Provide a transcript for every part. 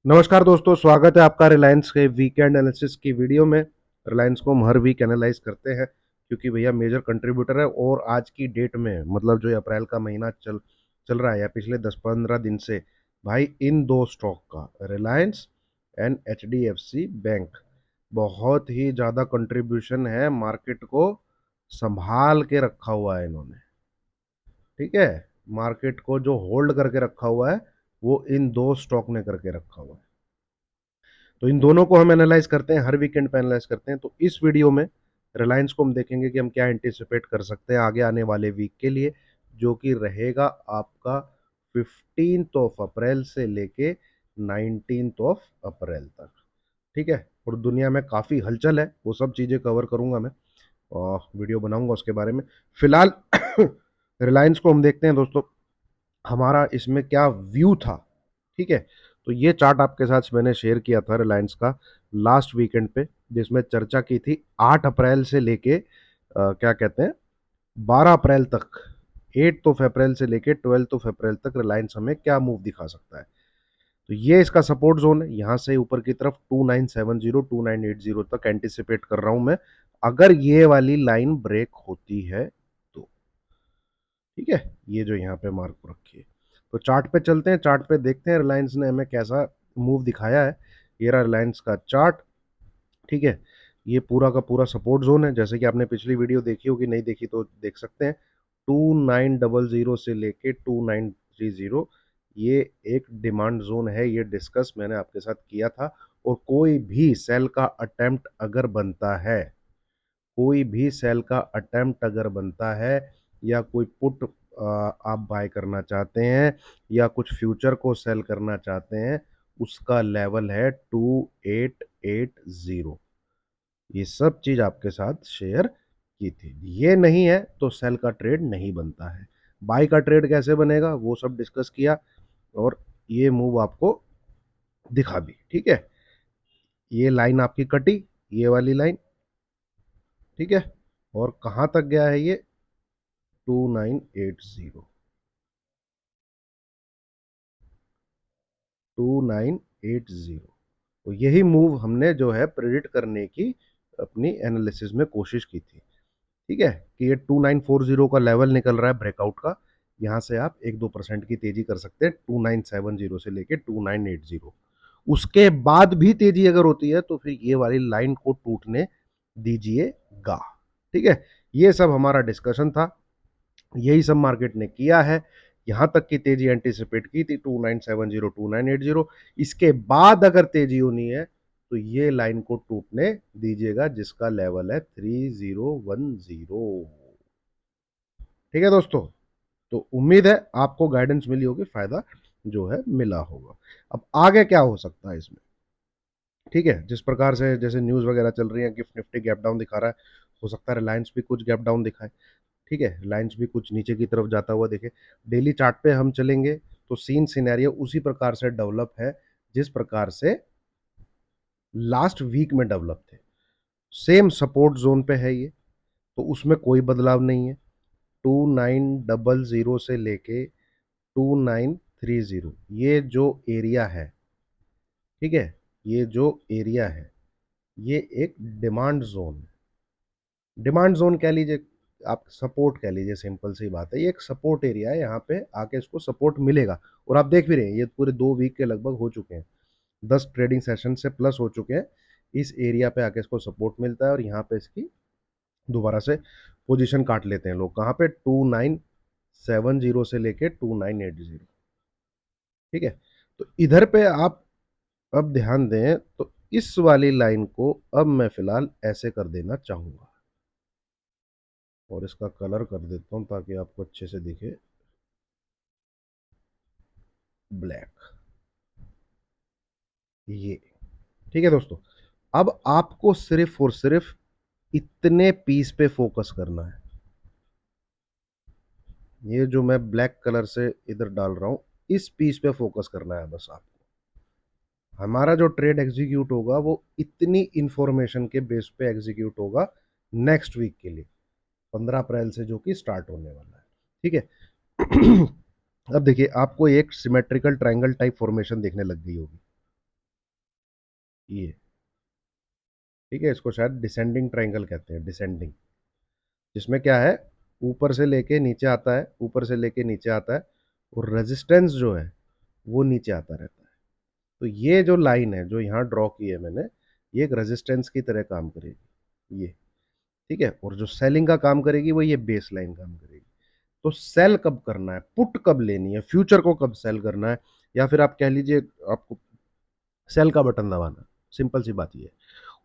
नमस्कार दोस्तों, स्वागत है आपका रिलायंस के वीकेंड एनालिसिस की वीडियो में। रिलायंस को हम हर वीक एनालाइज करते हैं क्योंकि भैया मेजर कंट्रीब्यूटर है। और आज की डेट में मतलब जो ये अप्रैल का महीना चल चल रहा है या पिछले 10-15 दिन से भाई इन दो स्टॉक का रिलायंस एंड एचडीएफसी बैंक बहुत ही ज़्यादा कंट्रीब्यूशन है। मार्केट को संभाल के रखा हुआ है इन्होंने। ठीक है, मार्केट को जो होल्ड करके रखा हुआ है वो इन दो स्टॉक ने करके रखा हुआ है। तो इन दोनों को हम एनालाइज करते हैं, हर वीकेंड पे एनालाइज करते हैं। तो इस वीडियो में रिलायंस को हम देखेंगे कि हम क्या एंटिसिपेट कर सकते हैं आगे आने वाले वीक के लिए, जो कि रहेगा आपका 15 अप्रैल से लेके 19 अप्रैल तक। ठीक है, और दुनिया में काफ़ी हलचल है, वो सब चीज़ें कवर करूंगा मैं और वीडियो बनाऊंगा उसके बारे में। फिलहाल रिलायंस को हम देखते हैं दोस्तों, हमारा इसमें क्या व्यू था। ठीक है, तो ये चार्ट आपके साथ मैंने शेयर किया था रिलायंस का लास्ट वीकेंड पे, जिसमें चर्चा की थी 8 अप्रैल से लेके क्या कहते हैं 12 अप्रैल तक, 8 ऑफ अप्रैल से लेके 12 ऑफ अप्रैल तक रिलायंस हमें क्या मूव दिखा सकता है। तो ये इसका सपोर्ट जोन है, यहाँ से ऊपर की तरफ 2970 2980 तक एंटिसिपेट कर रहा हूं मैं, अगर ये वाली लाइन ब्रेक होती है तो। ठीक है, ये जो यहाँ पे मार्क रखी है। तो चार्ट पे चलते हैं, चार्ट पे देखते हैं रिलायंस ने हमें कैसा मूव दिखाया है। ये रहा रिलायंस का चार्ट। ठीक है, ये पूरा का पूरा सपोर्ट जोन है, जैसे कि आपने पिछली वीडियो देखी होगी, नहीं देखी तो देख सकते हैं। 2900 से लेके 2930, ये एक डिमांड जोन है, ये डिस्कस मैंने आपके साथ किया था। और कोई भी सेल का अटेम्प्ट अगर बनता है, कोई भी सेल का अटेम्प्ट अगर बनता है, या कोई पुट आप बाय करना चाहते हैं, या कुछ फ्यूचर को सेल करना चाहते हैं, उसका लेवल है 2880। ये सब चीज आपके साथ शेयर की थी। ये नहीं है तो सेल का ट्रेड नहीं बनता है। बाय का ट्रेड कैसे बनेगा वो सब डिस्कस किया, और ये मूव आपको दिखा भी। ठीक है, ये लाइन आपकी कटी, ये वाली लाइन। ठीक है, और कहां तक गया है ये 2980, 2980। तो यही मूव हमने जो है प्रेडिक्ट करने की अपनी एनालिसिस में कोशिश की थी। ठीक है, कि ये 2940 का लेवल निकल रहा है ब्रेकआउट का, यहाँ से आप 1-2% की तेजी कर सकते हैं 2970 से लेके 2980। उसके बाद भी तेजी अगर होती है तो फिर ये वाली लाइन को टूटने दीजिएगा। ठीक है, ये सब हमारा डिस्कशन था, यही सब मार्केट ने किया है। यहां तक की तेजी एंटीसिपेट की थी 2970 2980। इसके बाद अगर तेजी होनी है तो ये लाइन को टूटने दीजिएगा, जिसका लेवल है 3010। ठीक है दोस्तों, तो उम्मीद है आपको गाइडेंस मिली होगी, फायदा जो है मिला होगा। अब आगे क्या हो सकता है इसमें। ठीक है, जिस प्रकार से जैसे न्यूज वगैरह चल रही है, गिफ्ट निफ्टी गैप डाउन दिखा रहा है, हो सकता है रिलायंस भी कुछ गैप डाउन दिखाए। ठीक है, रिलायंस भी कुछ नीचे की तरफ जाता हुआ देखे। डेली चार्ट पे हम चलेंगे तो सीन सिनेरियो उसी प्रकार से डेवलप है जिस प्रकार से लास्ट वीक में डेवलप थे। सेम सपोर्ट जोन पे है ये, तो उसमें कोई बदलाव नहीं है। 2900 से लेके 2930, ये जो एरिया है, ठीक है, ये जो एरिया है, ये एक डिमांड जोन है। डिमांड जोन कह लीजिए, आप सपोर्ट कह लीजिए, सिंपल सी बात है। ये एक सपोर्ट एरिया है, यहाँ पे आके इसको सपोर्ट मिलेगा। और आप देख भी रहे हैं ये पूरे 2 वीक के लगभग हो चुके हैं, 10 ट्रेडिंग सेशन से प्लस हो चुके हैं। इस एरिया पे आके इसको सपोर्ट मिलता है और यहाँ पे इसकी दोबारा से पोजीशन काट लेते हैं लोग, कहाँ पे 2970 से लेके 2980। ठीक है, तो इधर पे आप अब ध्यान दें तो इस वाली लाइन को अब मैं फिलहाल ऐसे कर देना चाहूंगा, और इसका कलर कर देता हूं ताकि आपको अच्छे से दिखे, ब्लैक। ये ठीक है दोस्तों, अब आपको सिर्फ और सिर्फ इतने पीस पे फोकस करना है। ये जो मैं ब्लैक कलर से इधर डाल रहा हूं, इस पीस पे फोकस करना है बस आपको। हमारा जो ट्रेड एग्जीक्यूट होगा वो इतनी इंफॉर्मेशन के बेस पे एग्जीक्यूट होगा नेक्स्ट वीक के लिए, 15 अप्रैल से, जो कि स्टार्ट होने वाला है। ठीक है। अब देखिए, आपको एक सिमेट्रिकल ट्रायंगल टाइप फॉर्मेशन देखने लग गई होगी। ये, ठीक है, इसको शायद डिसेंडिंग ट्रायंगल कहते हैं, डिसेंडिंग, जिसमें क्या है, ऊपर से लेके नीचे आता है, ऊपर से लेके नीचे आता है, और रेजिस्टेंस जो है वो नीचे आता रहता है। तो ये जो लाइन है जो यहाँ ड्रॉ की है मैंने, ये एक रेजिस्टेंस की तरह काम करेगी ये, ठीक है, और जो सेलिंग का काम करेगी वो ये बेस लाइन काम करेगी। तो सेल कब करना है, पुट कब लेनी है, फ्यूचर को कब सेल करना है, या फिर आप कह लीजिए आपको सेल का बटन दबाना, सिंपल सी बात ये है।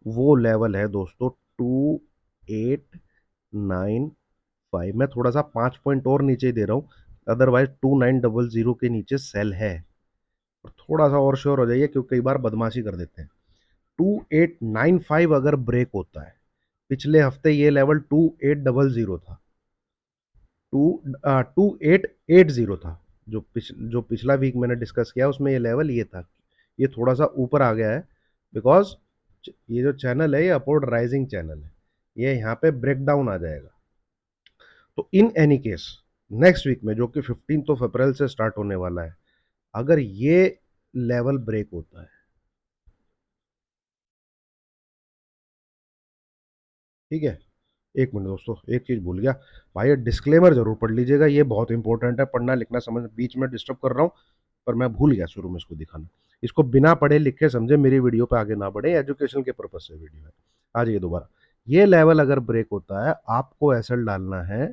वो लेवल है दोस्तों 2895, मैं थोड़ा सा 5 पॉइंट और नीचे दे रहा हूँ, अदरवाइज 2900 के नीचे सेल है। और थोड़ा सा और श्योर हो जाइए क्योंकि कई बार बदमाशी कर देते हैं। 2895 अगर ब्रेक होता है, पिछले हफ्ते ये लेवल 2800 था, टू 2880 था, जो पिछला वीक मैंने डिस्कस किया उसमें ये लेवल ये था। ये थोड़ा सा ऊपर आ गया है बिकॉज ये जो चैनल है ये अपवर्ड राइजिंग चैनल है, ये यहाँ पे ब्रेक डाउन आ जाएगा। तो in any case next week में जो कि 15 अप्रैल से स्टार्ट होने वाला है, अगर ये लेवल ब्रेक होता है, ठीक है, एक मिनट दोस्तों, एक चीज भूल गया भाई, ये डिस्क्लेमर जरूर पढ़ लीजिएगा, ये बहुत इंपॉर्टेंट है, पढ़ना लिखना समझ, बीच में डिस्टर्ब कर रहा हूँ पर मैं भूल गया शुरू में इसको दिखाना। इसको बिना पढ़े लिखे समझे मेरी वीडियो पे आगे ना बढ़े, एजुकेशन के पर्पज से वीडियो है। आ जाइए दोबारा, ये लेवल अगर ब्रेक होता है आपको एसएल डालना है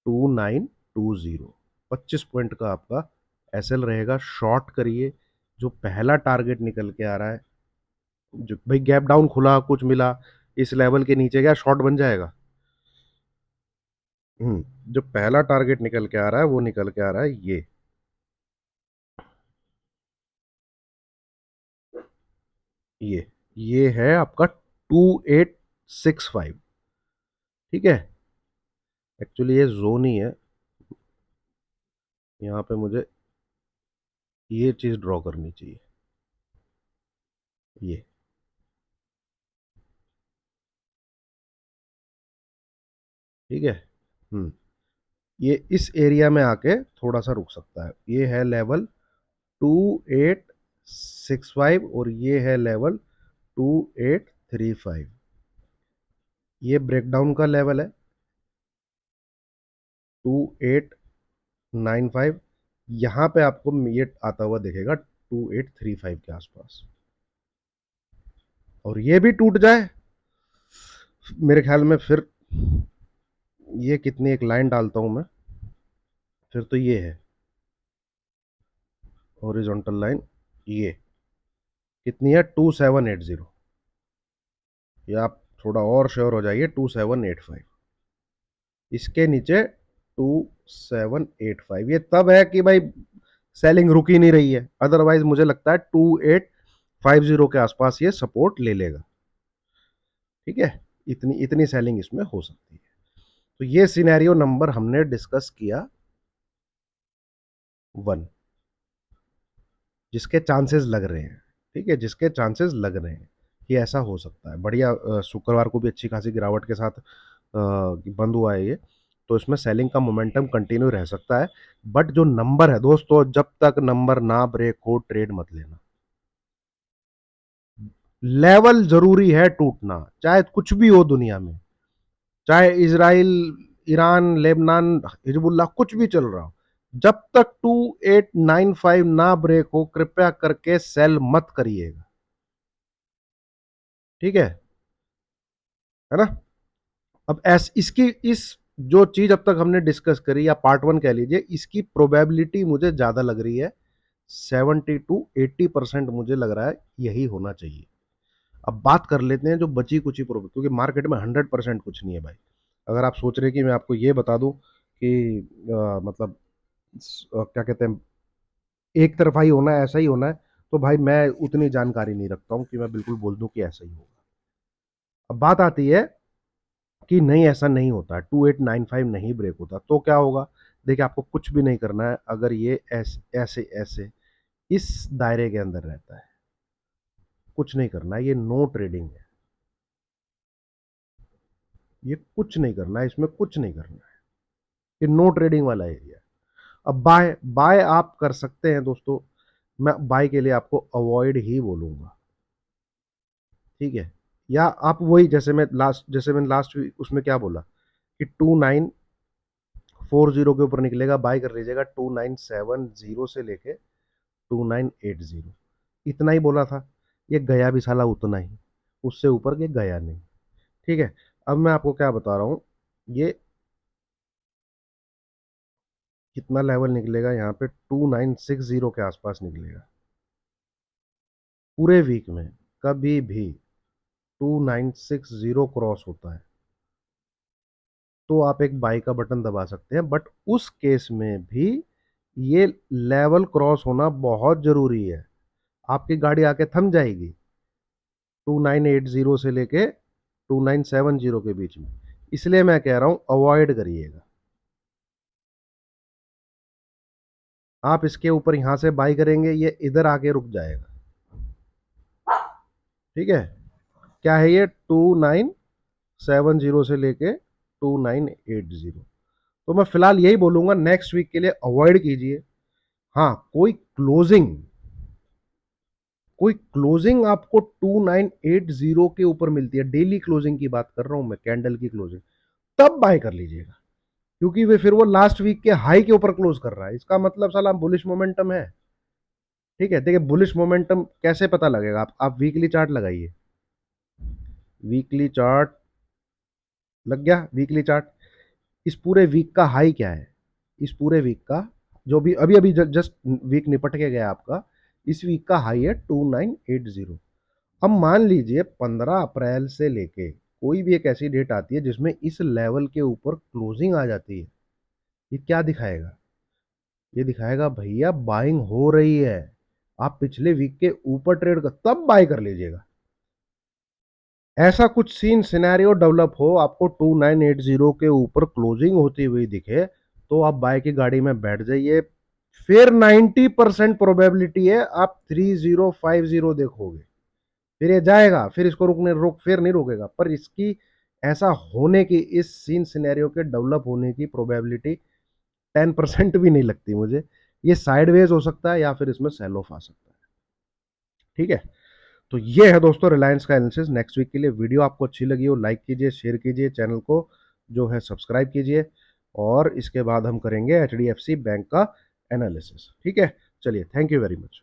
2920, 25 पॉइंट का आपका एसएल रहेगा। शॉर्ट करिए, जो पहला टारगेट निकल के आ रहा है, जो भाई गैप डाउन खुला कुछ मिला इस लेवल के नीचे, क्या शॉर्ट बन जाएगा? जो पहला टारगेट निकल के आ रहा है वो निकल के आ रहा है ये है आपका 2865, ठीक है, एक्चुअली ये जोन ही है, यहाँ पे मुझे ये चीज ड्रॉ करनी चाहिए, ये, ठीक है। ये इस एरिया में आके थोड़ा सा रुक सकता है, ये है लेवल 2865 और ये है लेवल 2835, ये ब्रेकडाउन का लेवल है 2895, यहाँ पे आपको ये आता हुआ दिखेगा 2835 के आसपास, और ये भी टूट जाए मेरे ख्याल में, फिर ये कितनी, एक लाइन डालता हूं मैं, फिर तो ये है हॉरिजॉन्टल लाइन, ये कितनी है 2780, ये आप थोड़ा और श्योर हो जाइए 2785, इसके नीचे 2785, ये तब है कि भाई सेलिंग रुक ही नहीं रही है, अदरवाइज मुझे लगता है 2850 के आसपास ये सपोर्ट ले लेगा, ठीक है, इतनी इतनी सेलिंग इसमें हो सकती है। तो ये सिनेरियो नंबर हमने डिस्कस किया 1, जिसके चांसेस लग रहे हैं, ठीक है, जिसके चांसेस लग रहे हैं कि ऐसा हो सकता है, बढ़िया, शुक्रवार को भी अच्छी खासी गिरावट के साथ बंद हुआ है ये, तो इसमें सेलिंग का मोमेंटम कंटिन्यू रह सकता है। बट जो नंबर है दोस्तों, जब तक नंबर ना ब्रेक हो ट्रेड मत लेना, लेवल जरूरी है टूटना, चाहे कुछ भी हो दुनिया में, चाहे इसराइल, ईरान, लेबनान, हिजबुल्लाह कुछ भी चल रहा हो, जब तक 2895 ना ब्रेक हो कृपया करके सेल मत करिएगा, ठीक है ना। अब ऐस इसकी इस जो चीज अब तक हमने डिस्कस करी, या पार्ट 1 कह लीजिए, इसकी प्रोबेबिलिटी मुझे ज्यादा लग रही है, 70 to 80% मुझे लग रहा है यही होना चाहिए। अब बात कर लेते हैं जो बची कुची प्रोबेबिलिटी, क्योंकि मार्केट में 100% कुछ नहीं है भाई। अगर आप सोच रहे हैं कि मैं आपको ये बता दूं कि मतलब क्या कहते हैं, एक तरफा ही होना है, ऐसा ही होना है, तो भाई मैं उतनी जानकारी नहीं रखता हूं कि मैं बिल्कुल बोल दूं कि ऐसा ही होगा। अब बात आती है कि नहीं, ऐसा नहीं होता, 2895 नहीं ब्रेक होता तो क्या होगा। देखिए, आपको कुछ भी नहीं करना है, अगर ये ऐसे ऐसे ऐसे इस दायरे के अंदर रहता है, कुछ नहीं करना है, ये नो ट्रेडिंग है, ये कुछ नहीं करना है, इसमें कुछ नहीं करना है, ये नो ट्रेडिंग वाला एरिया है। अब बाय बाय आप कर सकते हैं दोस्तों, मैं बाय के लिए आपको अवॉइड ही बोलूंगा, ठीक है, या आप वही जैसे मैंने लास्ट वीक उसमें क्या बोला कि 2940 के ऊपर निकलेगा, बाय कर लीजिएगा 2970 से लेके 2980, इतना ही बोला था। ये गया भी साला उतना ही, उससे ऊपर के गया नहीं। ठीक है, अब मैं आपको क्या बता रहा हूँ, ये कितना लेवल निकलेगा यहाँ पे, 2960 के आसपास निकलेगा पूरे वीक में। कभी भी 2960 क्रॉस होता है तो आप एक बाई का बटन दबा सकते हैं, बट उस केस में भी ये लेवल क्रॉस होना बहुत जरूरी है। आपकी गाड़ी आके थम जाएगी 2980 से लेके 2970 के बीच में। इसलिए मैं कह रहा हूं अवॉइड करिएगा। आप इसके ऊपर यहां से बाई करेंगे, ये इधर आके रुक जाएगा। ठीक है, क्या है ये, 2970 से लेके 2980। तो मैं फिलहाल यही बोलूंगा, नेक्स्ट वीक के लिए अवॉइड कीजिए। हाँ, कोई क्लोजिंग आपको 2980 के ऊपर मिलती है, डेली क्लोजिंग की बात कर रहा हूं मैं, कैंडल की क्लोजिंग, तब बाय कर लीजिएगा। क्योंकि वे फिर वो लास्ट वीक के हाई के ऊपर क्लोज कर रहा है, इसका मतलब साला बुलिश मोमेंटम है। ठीक है, देखिए बुलिश मोमेंटम कैसे पता लगेगा, आप वीकली चार्ट लगाइए। वीकली चार्ट लग गया, वीकली चार्ट। इस पूरे वीक का हाई क्या है, इस पूरे वीक का, जो भी अभी अभी जस्ट वीक निपट के गया आपका, इस वीक का हाई है 2980। अब मान लीजिए 15 अप्रैल से लेके कोई भी एक ऐसी डेट आती है जिसमें इस लेवल के ऊपर क्लोजिंग आ जाती है, ये क्या दिखाएगा, ये दिखाएगा भैया बाइंग हो रही है। आप पिछले वीक के ऊपर ट्रेड कर, तब बाय कर लीजिएगा। ऐसा कुछ सीन सिनेरियो डेवलप हो, आपको 2980 के ऊपर क्लोजिंग होती हुई दिखे, तो आप बाय की गाड़ी में बैठ जाइए। फिर 90% प्रोबेबिलिटी है आप 3050 देखोगे, फिर ये जाएगा, फिर इसको रोक फिर नहीं रोकेगा, पर इसकी ऐसा होने की, इस सीन सिनेरियो के डेवलप होने की प्रोबेबिलिटी 10% भी नहीं लगती मुझे। ये साइडवेज हो सकता है या फिर इसमें सेल ऑफ आ सकता है। ठीक है, तो ये है दोस्तों रिलायंस का एनालिसिस नेक्स्ट वीक के लिए। वीडियो आपको अच्छी लगी हो, लाइक कीजिए, शेयर कीजिए, चैनल को जो है सब्सक्राइब कीजिए, और इसके बाद हम करेंगे एचडीएफसी बैंक का एनालिसिस। ठीक है, चलिए, थैंक यू वेरी मच।